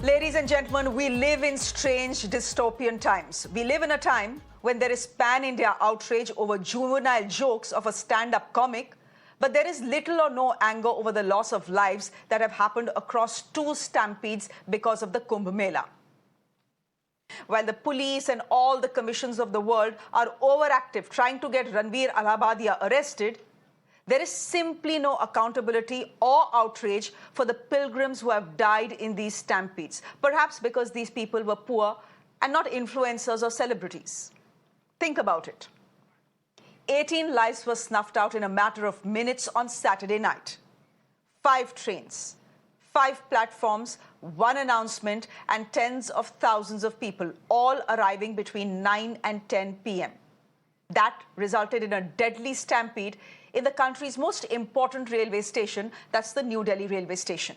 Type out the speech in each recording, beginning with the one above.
Ladies and gentlemen, we live in strange dystopian times. We live in a time when there is pan-India outrage over juvenile jokes of a stand-up comic, but there is little or no anger over the loss of lives that have happened across two stampedes because of the Kumbh Mela. While the police and all the commissions of the world are overactive trying to get Ranveer Allahabadia arrested, there is simply no accountability or outrage for the pilgrims who have died in these stampedes, perhaps because these people were poor and not influencers or celebrities. Think about it. 18 lives were snuffed out in a matter of minutes on Saturday night. 5 trains, 5 platforms, 1 announcement, and tens of thousands of people all arriving between 9 and 10 p.m. That resulted in a deadly stampede in the country's most important railway station, that's the New Delhi railway station.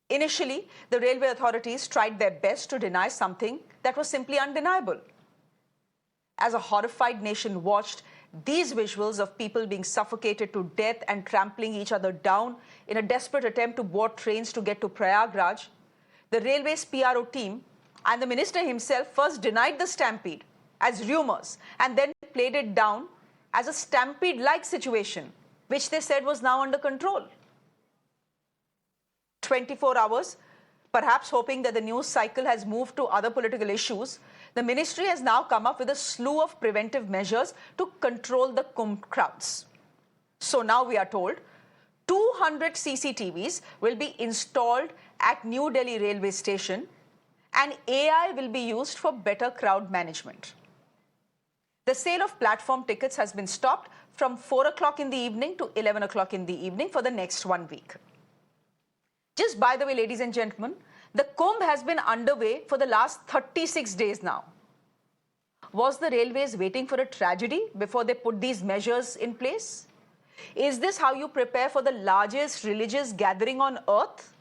Initially, the railway authorities tried their best to deny something that was simply undeniable. As a horrified nation watched these visuals of people being suffocated to death and trampling each other down in a desperate attempt to board trains to get to Prayagraj, the railway's PRO team and the minister himself first denied the stampede as rumors and then played it down as a stampede-like situation, which they said was now under control. 24 hours, perhaps hoping that the news cycle has moved to other political issues, the ministry has now come up with a slew of preventive measures to control the Kumbh crowds. So now we are told 200 CCTVs will be installed at New Delhi railway station and AI will be used for better crowd management. The sale of platform tickets has been stopped from 4 o'clock in the evening to 11 o'clock in the evening for the next 1 week. Just by the way, ladies and gentlemen, the Kumbh has been underway for the last 36 days now. Was the railways waiting for a tragedy before they put these measures in place? Is this how you prepare for the largest religious gathering on earth?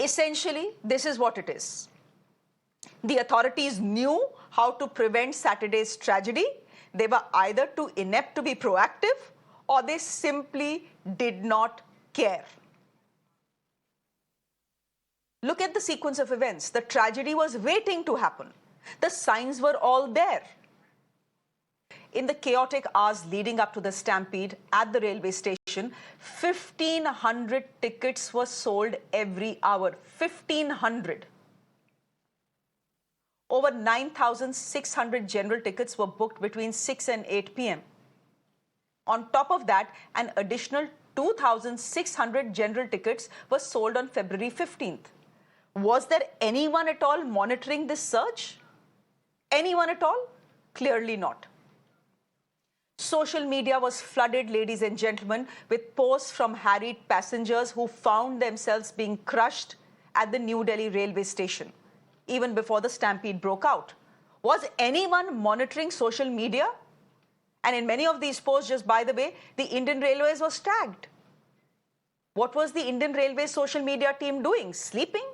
Essentially, this is what it is. The authorities knew how to prevent Saturday's tragedy. They were either too inept to be proactive or they simply did not care. Look at the sequence of events. The tragedy was waiting to happen. The signs were all there. In the chaotic hours leading up to the stampede at the railway station, 1,500 tickets were sold every hour. 1,500. Over 9,600 general tickets were booked between 6 and 8 p.m. On top of that, an additional 2,600 general tickets were sold on February 15th. Was there anyone at all monitoring this surge? Anyone at all? Clearly not. Social media was flooded, ladies and gentlemen, with posts from harried passengers who found themselves being crushed at the New Delhi railway station, even before the stampede broke out. Was anyone monitoring social media? And in many of these posts, just by the way, the Indian Railways was tagged. What was the Indian Railways social media team doing? Sleeping?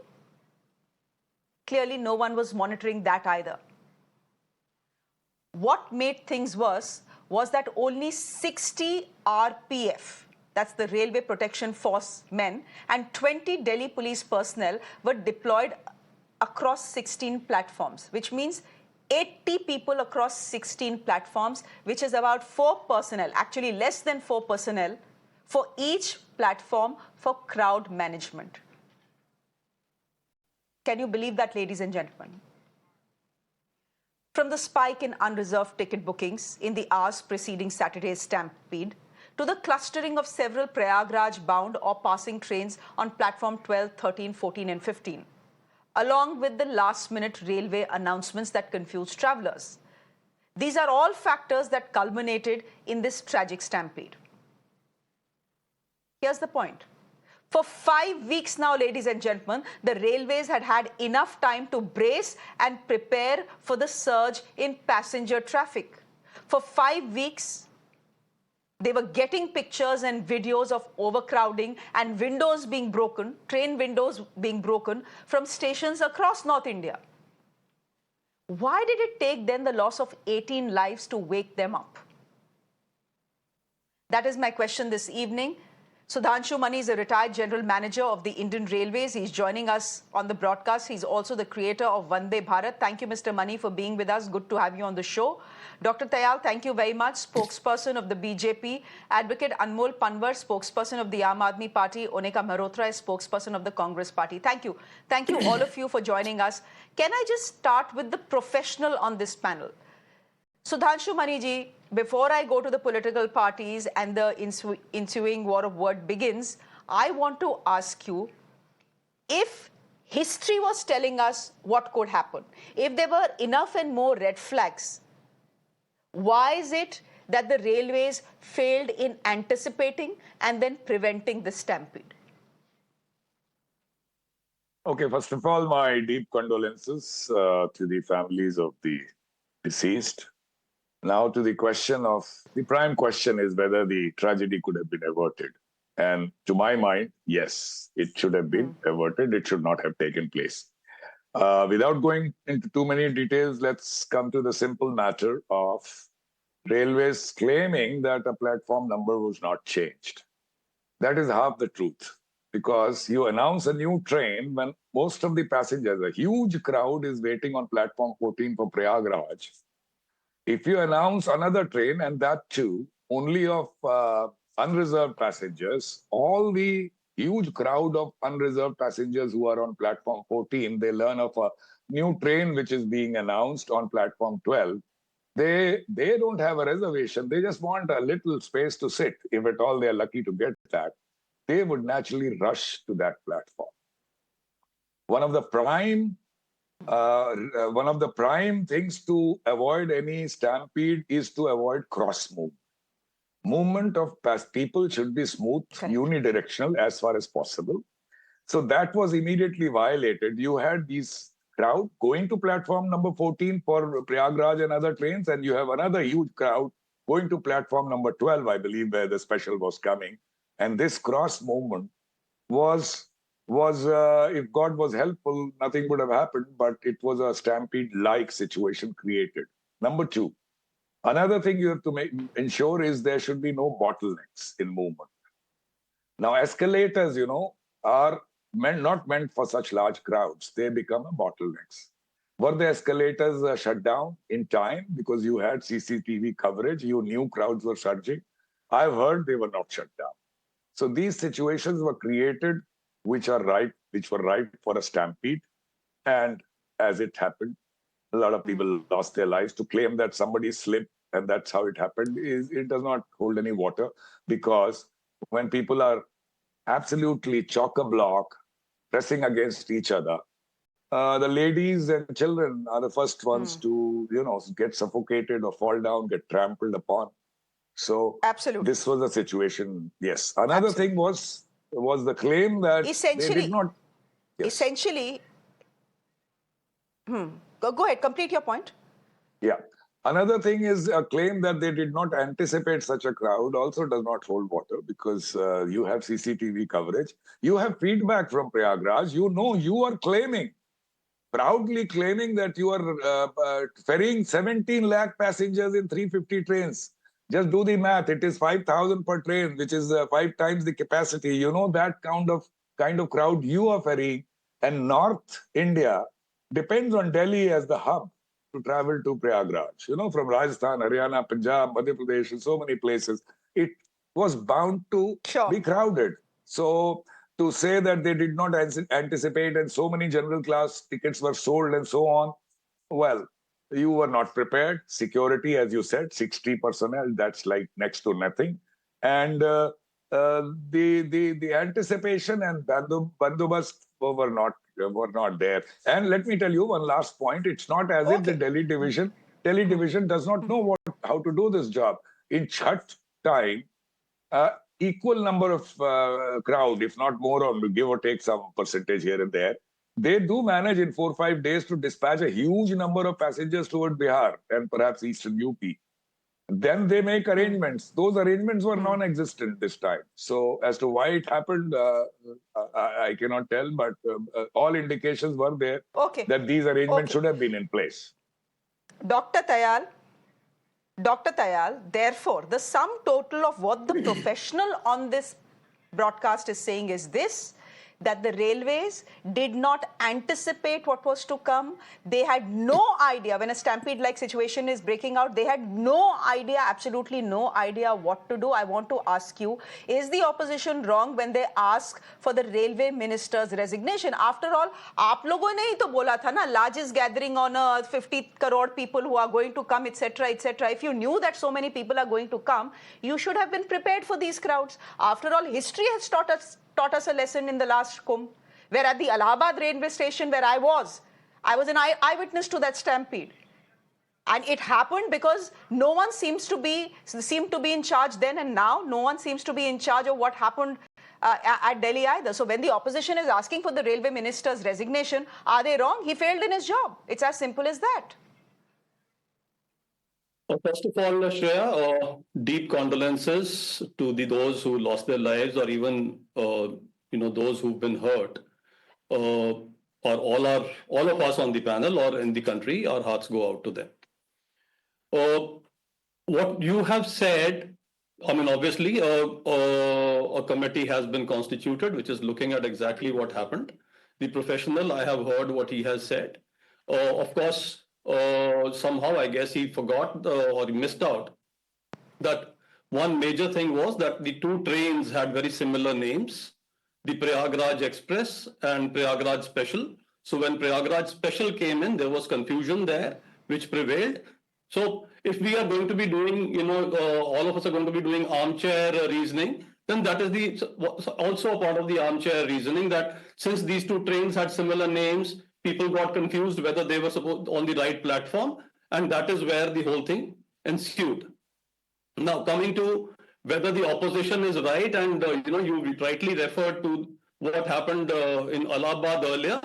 Clearly, no one was monitoring that either. What made things worse was that only 60 RPF, that's the Railway Protection Force men, and 20 Delhi police personnel were deployed across 16 platforms, which means 80 people across 16 platforms, which is about 4 personnel, actually less than 4 personnel, for each platform for crowd management. Can you believe that, ladies and gentlemen? From the spike in unreserved ticket bookings in the hours preceding Saturday's stampede, to the clustering of several Prayagraj-bound or passing trains on platform 12, 13, 14 and 15, along with the last-minute railway announcements that confused travellers. These are all factors that culminated in this tragic stampede. Here's the point. For 5 weeks now, ladies and gentlemen, the railways had had enough time to brace and prepare for the surge in passenger traffic. For 5 weeks, they were getting pictures and videos of overcrowding and windows being broken, train windows being broken from stations across North India. Why did it take then the loss of 18 lives to wake them up? That is my question this evening. Sudhanshu Mani is a retired general manager of the Indian Railways. He's joining us on the broadcast. He's also the creator of Vande Bharat. Thank you, Mr. Mani, for being with us. Good to have you on the show. Dr. Tayal, thank you very much. Spokesperson of the BJP. Advocate Anmol Panwar, spokesperson of the Aam Aadmi Party. Onika Mehrotra is spokesperson of the Congress Party. Thank you. Thank you, all of you, for joining us. Can I just start with the professional on this panel? Sudhanshu Maniji, before I go to the political parties and the ensuing war of word begins, I want to ask you, if history was telling us what could happen, if there were enough and more red flags, why is it that the railways failed in anticipating and then preventing the stampede? Okay, first of all, my deep condolences to the families of the deceased. Now to the prime question is whether the tragedy could have been averted. And to my mind, yes, it should have been averted. It should not have taken place. Without going into too many details, let's come to the simple matter of railways claiming that a platform number was not changed. That is half the truth, because you announce a new train when most of the passengers, a huge crowd, is waiting on platform 14 for Prayagraj. If you announce another train, and that too, only of unreserved passengers, all the huge crowd of unreserved passengers who are on platform 14, they learn of a new train which is being announced on platform 12. They don't have a reservation. They just want a little space to sit. If at all they are lucky to get that, they would naturally rush to that platform. One of the prime things to avoid any stampede is to avoid cross movement. Movement of people should be smooth, unidirectional as far as possible. So that was immediately violated. You had these crowd going to platform number 14 for Prayagraj and other trains, and you have another huge crowd going to platform number 12, I believe, where the special was coming. And this cross movement was if God was helpful, nothing would have happened, but it was a stampede-like situation created. Number two, another thing you have to ensure is there should be no bottlenecks in movement. Now, escalators, are not meant for such large crowds. They become a bottlenecks. Were the escalators shut down in time because you had CCTV coverage? You knew crowds were surging. I've heard they were not shut down. So these situations were created which were ripe for a stampede. And as it happened, a lot of people lost their lives. To claim that somebody slipped and that's how it happened, it does not hold any water, because when people are absolutely chock-a-block, pressing against each other, the ladies and children are the first ones to, get suffocated or fall down, get trampled upon. So absolutely, this was the situation. Yes. Another thing was the claim that they did not. Yes. Essentially, go ahead, complete your point. Yeah. Another thing is a claim that they did not anticipate such a crowd also does not hold water, because you have CCTV coverage. You have feedback from Prayagraj. You are proudly claiming that you are ferrying 17 lakh passengers in 350 trains. Just do the math. It is 5,000 per train, which is 5 times the capacity. You know that kind of crowd you are ferrying. And North India depends on Delhi as the hub to travel to Prayagraj. From Rajasthan, Haryana, Punjab, Madhya Pradesh, and so many places, it was bound to be crowded. So to say that they did not anticipate and so many general class tickets were sold and so on, well, you were not prepared. Security, as you said, 60 personnel, that's like next to nothing. And the anticipation and bandobast were not there. And let me tell you one last point. It's not as if the Delhi division does not know how to do this job. In Chhat time, equal number of crowd, if not more, or give or take some percentage here and there, they do manage in 4 or 5 days to dispatch a huge number of passengers toward Bihar and perhaps eastern UP. Then they make arrangements. Those arrangements were non-existent this time. So as to why it happened, I cannot tell, but all indications were there that these arrangements should have been in place. Dr. Tayal, therefore, the sum total of what the professional on this broadcast is saying is this, that the railways did not anticipate what was to come. They had no idea when a stampede-like situation is breaking out. They had no idea, absolutely no idea what to do. I want to ask you, is the opposition wrong when they ask for the railway minister's resignation? After all, आप लोगों ने ही तो बोला था ना, largest gathering on earth, 50 crore people who are going to come, etc., etc. If you knew that so many people are going to come, you should have been prepared for these crowds. After all, history has taught us a lesson in the last Kumbh, where at the Allahabad railway station where I was an eyewitness to that stampede. And it happened because no one seemed to be in charge then, and now no one seems to be in charge of what happened at Delhi either. So when the opposition is asking for the railway minister's resignation, are they wrong? He failed in his job. It's as simple as that. First of all, Shreya, deep condolences to those who lost their lives, or even those who've been hurt, or all of us on the panel or in the country. Our hearts go out to them. What you have said, I mean, obviously, a committee has been constituted, which is looking at exactly what happened. The professional, I have heard what he has said. Of course, somehow I guess he forgot or he missed out that one major thing was that the two trains had very similar names, the Prayagraj Express and Prayagraj Special. So when Prayagraj Special came in, there was confusion there, which prevailed. So if we are going to be doing, all of us are going to be doing armchair reasoning, then that is also a part of the armchair reasoning, that since these two trains had similar names, people got confused whether they were on the right platform, and that is where the whole thing ensued. Now, coming to whether the opposition is right, and you rightly referred to what happened in Allahabad earlier,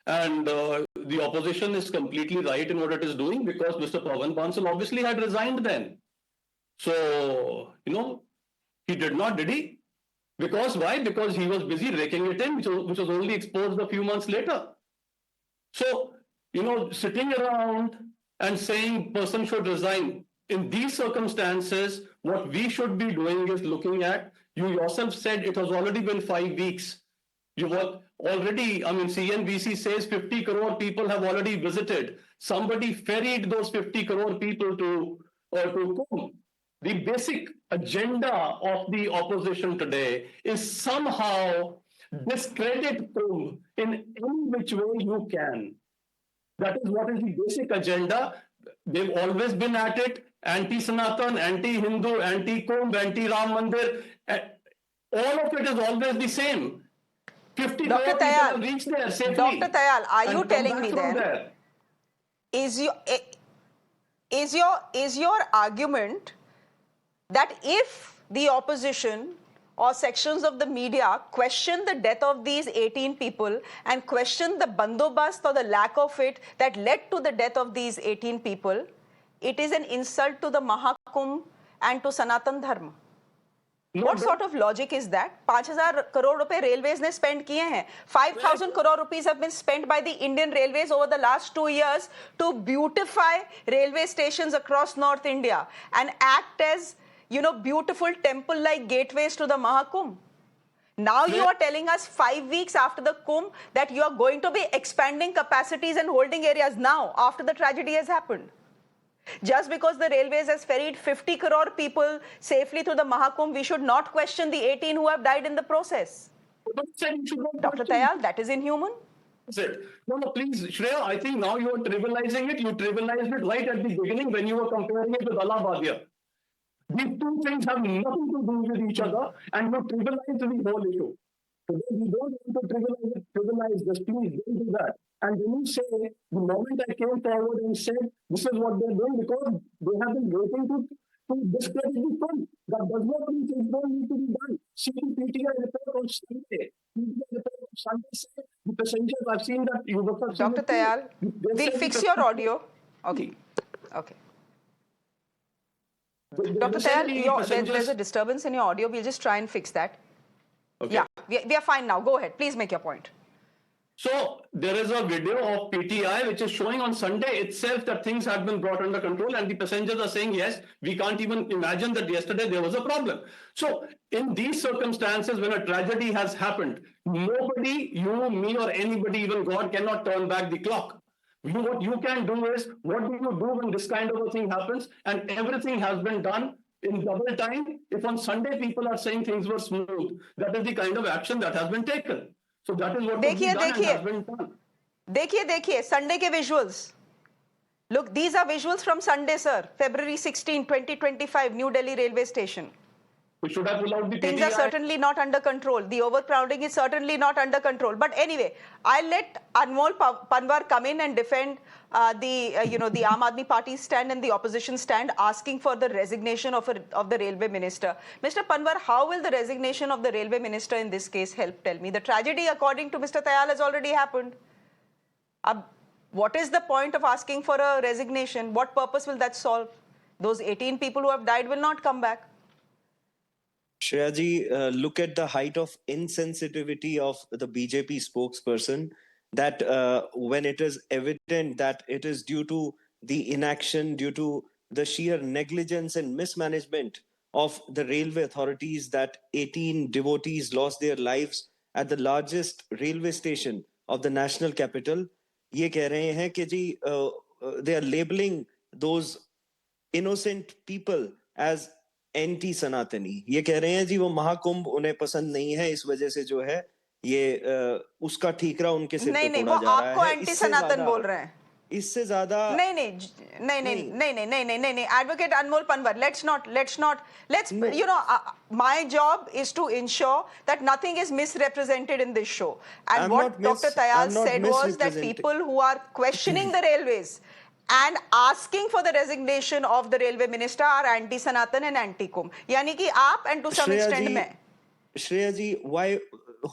and the opposition is completely right in what it is doing, because Mr. Pawan Bansal obviously had resigned then. So, he did not, did he? Because why? Because he was busy raking it in, which was only exposed a few months later. So, sitting around and saying person should resign, in these circumstances, what we should be doing is looking at, you yourself said it has already been 5 weeks. You were already, CNBC says 50 crore people have already visited. Somebody ferried those 50 crore people to Kumbh. The basic agenda of the opposition today is somehow discredit Kumbh in any which way you can. That is what is the basic agenda. They've always been at it. Anti-Sanatan, anti-Hindu, anti-Kumbh, anti-Ram Mandir. All of it is always the same. 50 crore people have reached there safely. Dr. Tayal, are you telling me then, is your argument that if the opposition or sections of the media question the death of these 18 people and question the bandobast or the lack of it that led to the death of these 18 people, it is an insult to the Mahakumbh and to Sanatan Dharma? What sort of logic is that? 5,000 crore rupees railways ne spend kiye hain. 5,000 crore rupees have been spent by the Indian Railways over the last 2 years to beautify railway stations across North India and act as, beautiful temple-like gateways to the Mahakumbh. Now you are telling us 5 weeks after the Kumbh that you are going to be expanding capacities and holding areas now after the tragedy has happened. Just because the railways has ferried 50 crore people safely to the Mahakumbh, we should not question the 18 who have died in the process. Dr. Tayal, that is inhuman. No, please, Shreya, I think now you are trivializing it. You trivialized it right at the beginning when you were comparing it with Allahabad. These two things have nothing to do with each other, and you trivialize the whole issue. So we don't want to trivialize this. Please don't do that. And when you say, the moment I came forward and said, this is what they're doing, because they have been waiting to discredit the film. That does not mean things don't need to be done. See the PTI report on Sunday. PTI report on Sunday said, the passengers, I've seen that you were... Dr. Tayal, we'll fix your audio. Okay. Dr. Tayal, there's a disturbance in your audio. We'll just try and fix that. Okay. Yeah, we are fine now. Go ahead. Please make your point. So there is a video of PTI which is showing on Sunday itself that things have been brought under control, and the passengers are saying, yes, we can't even imagine that yesterday there was a problem. So in these circumstances, when a tragedy has happened, nobody, you, me, or anybody, even God, cannot turn back the clock. What you can do is, what do you do when this kind of a thing happens and everything has been done in double time? If on Sunday people are saying things were smooth, that is the kind of action that has been taken. So that is what could be देखिए done and देखिए has been done. देखिए Sunday के visuals. Look, these are visuals from Sunday, sir. February 16, 2025, New Delhi railway station. We should have pulled out the Things are PTI. certainly not under control. The overcrowding is certainly not under control. But anyway, I'll let Anmol Panwar come in and defend the Aam Aadmi Party stand and the opposition stand, asking for the resignation of the railway minister. Mr. Panwar, how will the resignation of the railway minister in this case help? Tell me. The tragedy, according to Mr. Tayal, has already happened. What is the point of asking for a resignation? What purpose will that solve? Those 18 people who have died will not come back. Shreya ji, look at the height of insensitivity of the BJP spokesperson, that when it is evident that it is due to the inaction, due to the sheer negligence and mismanagement of the railway authorities, that 18 devotees lost their lives at the largest railway station of the national capital. ये कह रहे हैं कि जी they are labeling those innocent people as anti सनातनी. ये कह रहे हैं जी वो महाकुंभ उन्हें पसंद नहीं है, इस वजह से जो है ये उसका ठीकरा उनके सिर पे तोड़ा जा रहा है. आपको एंटी सनातन बोल रहे हैं. इससे ज्यादा नहीं. Advocate Anmol Panwar, let's my job is to ensure that nothing is misrepresented in this show. And what Dr. Tayal said was that people who are questioning the railways and asking for the resignation of the railway minister are anti-Sanatan and anti-Kumbh. Yani ki aap and to some extent मैं. Shreya ji,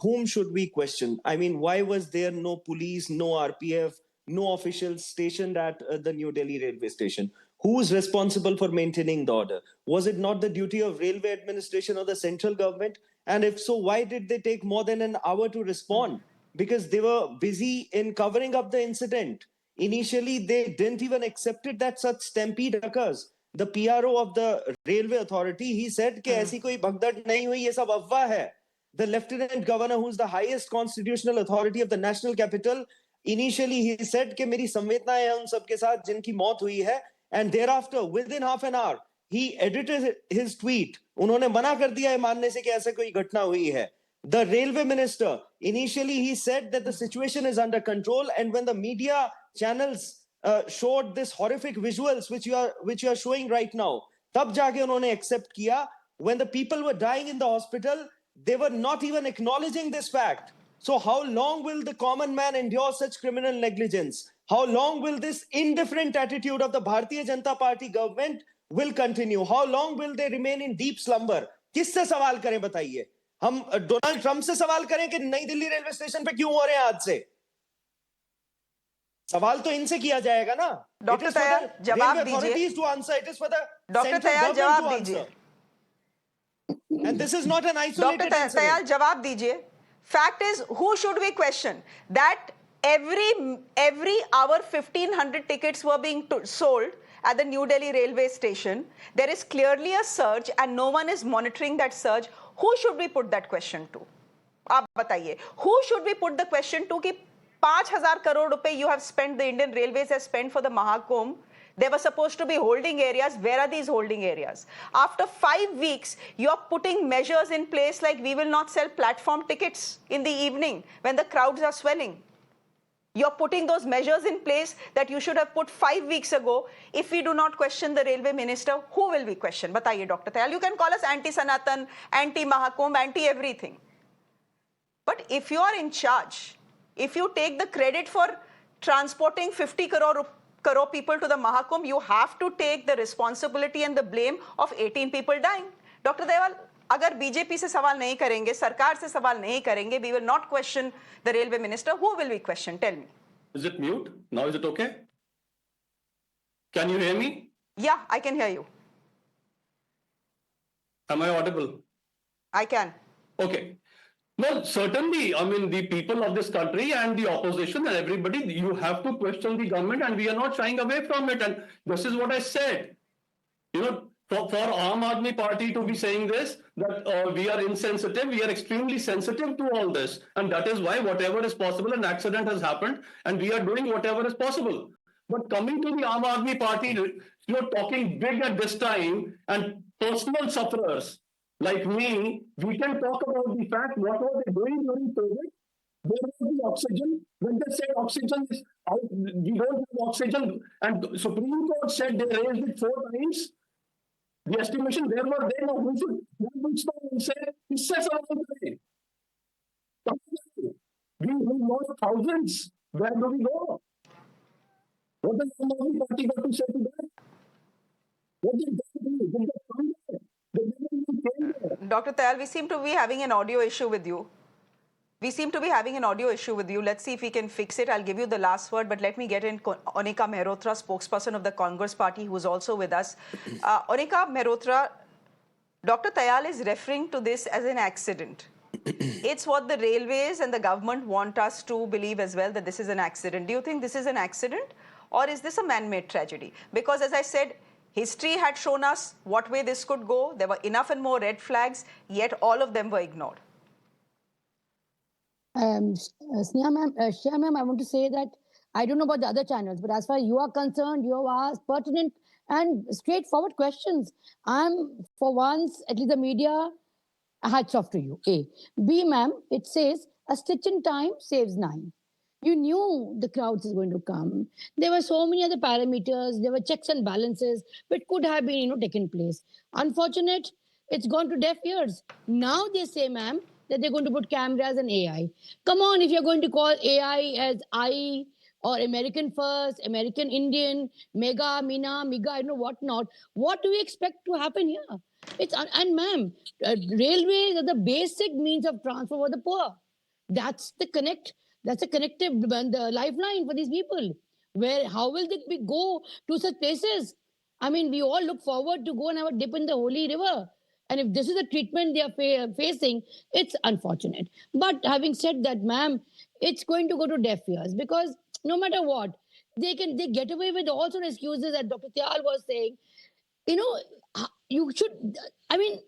whom should we question? I mean, why was there no police, no RPF, no officials stationed at the New Delhi railway station? Who is responsible for maintaining the order? Was it not the duty of railway administration or the central government? And if so, why did they take more than an hour to respond? Because they were busy in covering up the incident. Initially, they didn't even accept it that such stampede occurs. The PRO of the railway authority, he said कि ऐसी कोई भगदड़ नहीं हुई, ये सब अफवाह है. The lieutenant governor, who's the highest constitutional authority of the national capital, initially he said कि मेरी संवेदनाएं हैं उन सबके साथ जिनकी मौत हुई है. And thereafter, within half an hour, he edited his tweet. उन्होंने मना कर दिया है मानने से कि ऐसा कोई घटना हुई है. The railway minister, initially he said that the situation is under control, and when the media channels showed this horrific visuals which you are showing right now, tab jaake unhone accept kiya. When the people were dying in the hospital, they were not even acknowledging this fact. So how long will the common man endure such criminal negligence? How long will this indifferent attitude of the Bharatiya Janata Party government will continue? How long will they remain in deep slumber? किससे सवाल करें बताइए? हम Donald Trump से सवाल करें कि नई दिल्ली रेलवे स्टेशन पे क्यों हो रहे हैं हादसे? सवाल तो इनसे किया जाएगा ना. डॉक्टर तयाल जवाब दीजिए. डॉक्टर तयाल जवाब दीजिए. And this is not an isolated incident. Dr. Tayal, jawab dijiye. Fact is, who should we question? That every hour 1,500 tickets were being sold at the New Delhi railway station. There is clearly a surge and no one is monitoring that surge. Who should we put that question to? आप बताइए. Who should we put the question to कि 5,000 crore रुपए you have spent, the Indian Railways has spent for the Mahakumbh. They were supposed to be holding areas. Where are these holding areas? After 5 weeks, you're putting measures in place like we will not sell platform tickets in the evening when the crowds are swelling. You're putting those measures in place that you should have put 5 weeks ago. If we do not question the railway minister, who will we question? Bataiye, Dr. Tayal. You can call us anti-Sanatan, anti-Mahakumbh, anti-everything. But if you are in charge, if you take the credit for transporting 50 crore people to the Mahakumbh, you have to take the responsibility and the blame of 18 people dying. Dr. Tayal, अगर BJP से सवाल नहीं करेंगे, सरकार से सवाल नहीं करेंगे, we will not question the railway minister. Who will we question? Tell me. Is it mute? Now is it okay? Can you hear me? Yeah, I can hear you. Am I audible? I can. Okay. No, certainly. I mean, the people of this country and the opposition and everybody, you have to question the government, and we are not shying away from it. And this is what I said. You know, for Aam Aadmi Party to be saying this, that we are insensitive, we are extremely sensitive to all this. And that is why whatever is possible, an accident has happened, and we are doing whatever is possible. But coming to the Aam Aadmi Party, talking big at this time, and personal sufferers like me, we can talk about the fact what were they doing during COVID. Where was the oxygen? When they said oxygen is out, we don't have oxygen, and Supreme Court said they raised it 4 times. The estimation, where were they? Now who should stop and say, this says around today. We lost thousands. Where do we go? What does the Aam Aadmi Party got to say to that? What did they do? Did they come there? They didn't even came there. Dr. Tayal, we seem to be having an audio issue with you. Let's see if we can fix it. I'll give you the last word, but let me get in Onika Mehrotra, spokesperson of the Congress Party, who is also with us. Onika Mehrotra, Dr. Tayal is referring to this as an accident. It's what the railways and the government want us to believe as well, that this is an accident. Do you think this is an accident, or is this a man-made tragedy? Because as I said, history had shown us what way this could go. There were enough and more red flags, yet all of them were ignored. Shreya ma'am, I want to say that I don't know about the other channels, but as far as you are concerned, you have asked pertinent and straightforward questions. I'm, for once, at least the media, hats off to you. A. B, ma'am, it says a stitch in time saves 9. You knew the crowds is going to come. There were so many other parameters. There were checks and balances which could have been, taken place. Unfortunate, it's gone to deaf ears. Now they say, ma'am, that they're going to put cameras and AI. Come on, if you're going to call AI as I or American First, American Indian, Mega, Mina, Miga, I don't know what not. What do we expect to happen here? And ma'am, railways are the basic means of transfer for the poor. That's the connective, the lifeline for these people. How will they go to such places? I mean, we all look forward to go and have a dip in the holy river. And if this is the treatment they are facing, it's unfortunate. But having said that, ma'am, it's going to go to deaf ears, because no matter what, they get away with all sorts of excuses that Dr. Tayal was saying. You should, I mean,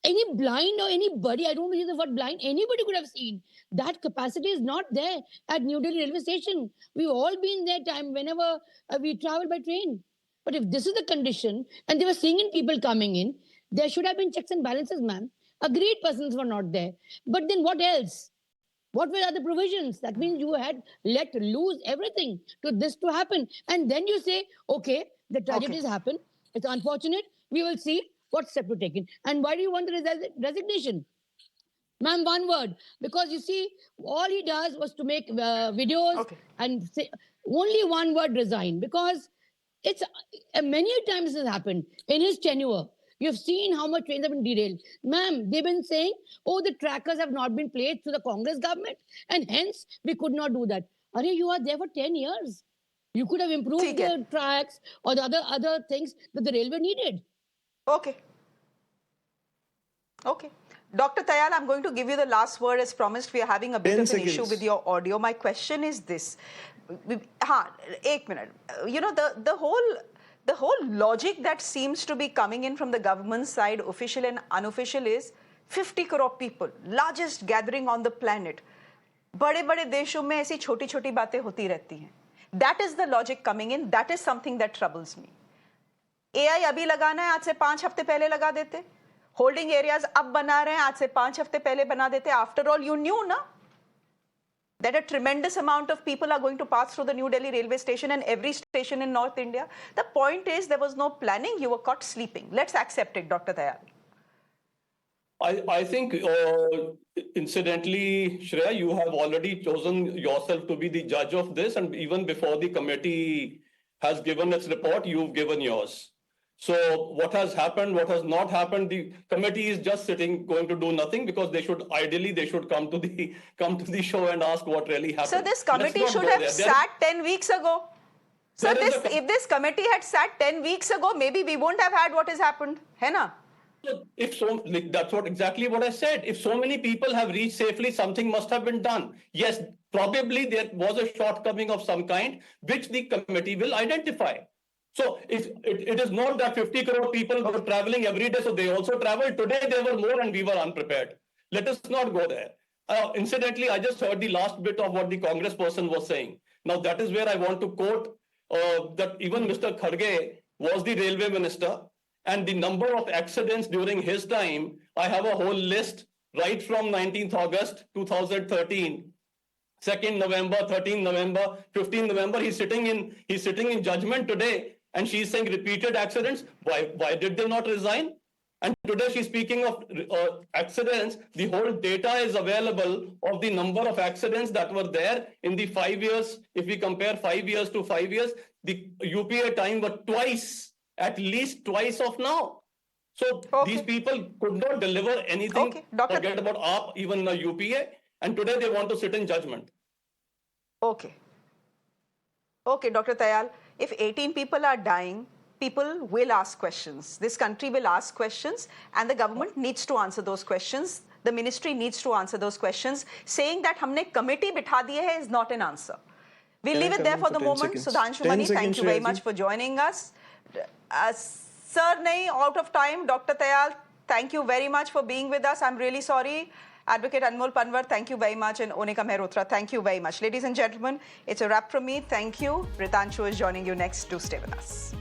any blind or anybody, I don't use the word blind, anybody could have seen that capacity is not there at New Delhi railway station. We've all been there time whenever we travel by train. But if this is the condition and they were seeing in people coming in, there should have been checks and balances, ma'am. Agreed persons were not there. But then what else? What were other provisions? That means you had let loose everything to this to happen. And then you say, okay, the tragedies happen. It's unfortunate. We will see what step to take in. And why do you want the resignation? Ma'am, one word. Because you see, all he does was to make videos and say only one word, resign. Because it's many times this has happened in his tenure. You've seen how much trains have been derailed. Ma'am, they've been saying, the trackers have not been placed to the Congress government, and hence we could not do that. You are there for 10 years. You could have improved the tracks or the other things that the railway needed. Okay. Dr. Tayal, I'm going to give you the last word. As promised, we are having a bit of an issue with your audio. My question is this. 1 minute. The whole logic that seems to be coming in from the government side, official and unofficial, is 50 crore people, largest gathering on the planet. बड़े-बड़े देशों में ऐसी छोटी-छोटी बातें होती रहती हैं. That is the logic coming in. That is something that troubles me. AI अभी लगाना है, आज से 5 हफ्ते पहले लगा देते. Holding areas अब बना रहे हैं, आज से 5 हफ्ते पहले बना देते. After all, you knew, na? That a tremendous amount of people are going to pass through the New Delhi railway station and every station in North India. The point is, there was no planning. You were caught sleeping. Let's accept it, Dr. Tayal. I think, incidentally, Shreya, you have already chosen yourself to be the judge of this. And even before the committee has given its report, you've given yours. So what has happened, what has not happened, the committee is just sitting, going to do nothing, because they should come to the show and ask what really happened. So this committee should have sat 10 weeks ago. So if this committee had sat 10 weeks ago, maybe we won't have had what has happened. Hai na? That's exactly what I said. If so many people have reached safely, something must have been done. Yes, probably there was a shortcoming of some kind, which the committee will identify. So if it is not that 50 crore people were traveling every day, so they also traveled. Today there were more and we were unprepared. Let us not go there. Incidentally, I just heard the last bit of what the Congress person was saying. Now that is where I want to quote that even Mr. Kharge was the railway minister, and the number of accidents during his time, I have a whole list right from 19th August 2013. 2nd November, 13th November, 15th November, he's sitting in judgment today, and she's saying repeated accidents. Why did they not resign? And today she's speaking of accidents. The whole data is available of the number of accidents that were there in the 5 years. If we compare 5 years to 5 years, the UPA time were twice, at least twice of now. So these people could not deliver anything. Forget about AAP, even the UPA. And today they want to sit in judgment. Okay, Dr. Tayal, if 18 people are dying, people will ask questions. This country will ask questions, and the government needs to answer those questions. The ministry needs to answer those questions. Saying that humne committee bitha diye hai is not an answer. We'll leave it there for the moment. Sudhanshu Mani, thank you very much for joining us. Sir, out of time. Dr. Tayal, thank you very much for being with us. I'm really sorry. Advocate Anmol Panwar, thank you very much. And Onika Mehrotra, thank you very much. Ladies and gentlemen, it's a wrap from me. Thank you. Ritanchu is joining you next. Do stay with us.